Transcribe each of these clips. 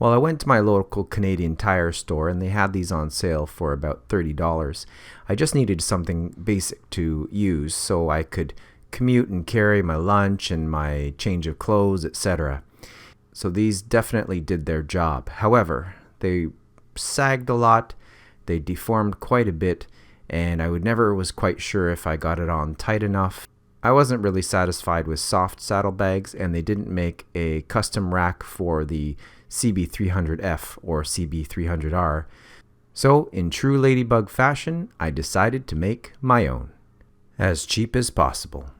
Well, I went to my local Canadian Tire store and they had these on sale for about $30. I just needed something basic to use so I could commute and carry my lunch and my change of clothes, etc. So these definitely did their job. However, they sagged a lot, they deformed quite a bit, and I never was quite sure if I got it on tight enough. I wasn't really satisfied with soft saddlebags, and they didn't make a custom rack for the CB300F or CB300R. So, in true Ladybug fashion, I decided to make my own, as cheap as possible.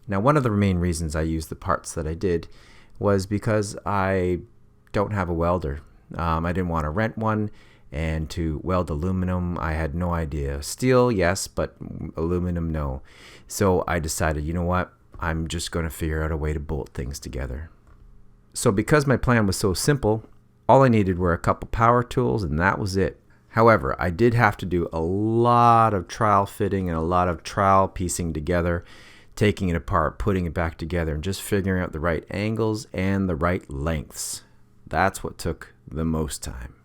Now, one of the main reasons I used the parts that I did was because I don't have a welder. I didn't want to rent one, and to weld aluminum, I had no idea. Steel, yes, but aluminum, no. So I decided, you know what, I'm just going to figure out a way to bolt things together. So because my plan was so simple, all I needed were a couple power tools, and that was it. However, I did have to do a lot of trial fitting and a lot of trial piecing together, taking it apart, putting it back together, and just figuring out the right angles and the right lengths. That's what took the most time.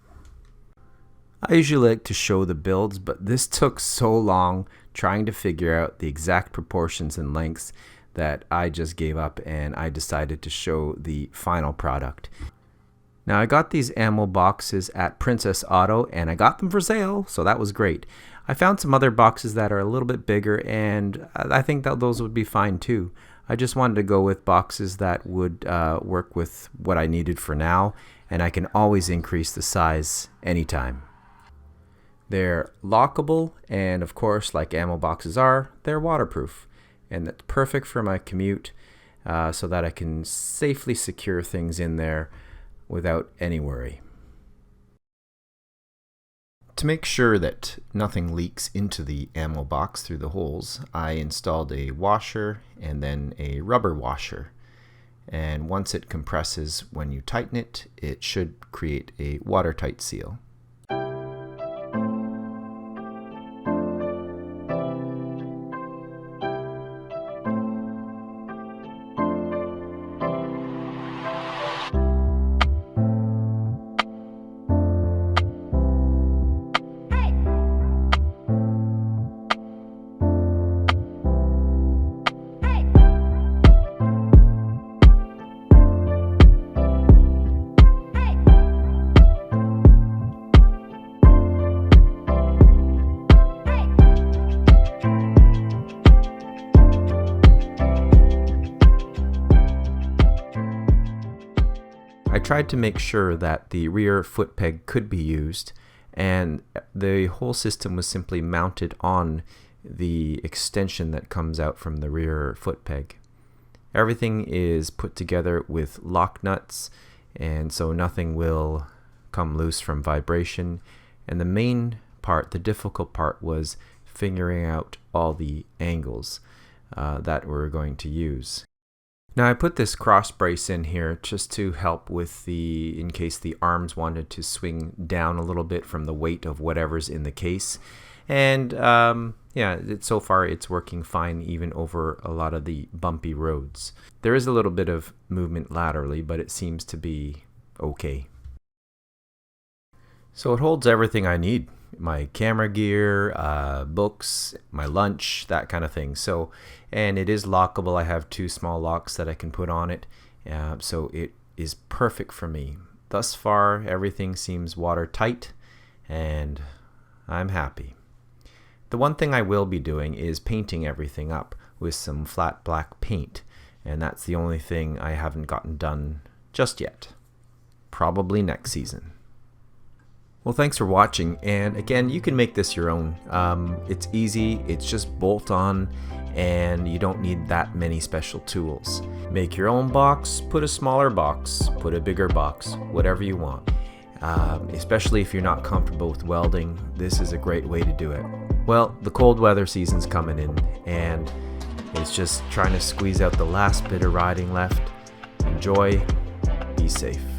I usually like to show the builds, but this took so long trying to figure out the exact proportions and lengths that I just gave up and I decided to show the final product. Now, I got these ammo boxes at Princess Auto and I got them for sale, so that was great. I found some other boxes that are a little bit bigger, and I think that those would be fine too. I just wanted to go with boxes that would work with what I needed for now, and I can always increase the size anytime. They're lockable, and of course, like ammo boxes are, they're waterproof, and that's perfect for my commute so that I can safely secure things in there without any worry. To make sure that nothing leaks into the ammo box through the holes, I installed a washer and then a rubber washer. And once it compresses when you tighten it, it should create a watertight seal. I tried to make sure that the rear foot peg could be used, and the whole system was simply mounted on the extension that comes out from the rear foot peg. Everything is put together with lock nuts, and so nothing will come loose from vibration. And the main part, the difficult part, was figuring out all the angles that we're going to use. Now, I put this cross brace in here just to help with in case the arms wanted to swing down a little bit from the weight of whatever's in the case. And yeah, so far it's working fine even over a lot of the bumpy roads. There is a little bit of movement laterally, but it seems to be okay. So it holds everything I need. My camera gear, books, my lunch, that kind of thing. So, and it is lockable. I have two small locks that I can put on it. So it is perfect for me. Thus far, everything seems watertight and I'm happy. The one thing I will be doing is painting everything up with some flat black paint. And that's the only thing I haven't gotten done just yet. Probably next season. Well, thanks for watching, and again, you can make this your own. It's easy, it's just bolt on, and you don't need that many special tools. Make your own box, put a smaller box, put a bigger box, whatever you want. Especially if you're not comfortable with welding, this is a great way to do it. Well, the cold weather season's coming in, and it's just trying to squeeze out the last bit of riding left. Enjoy, be safe.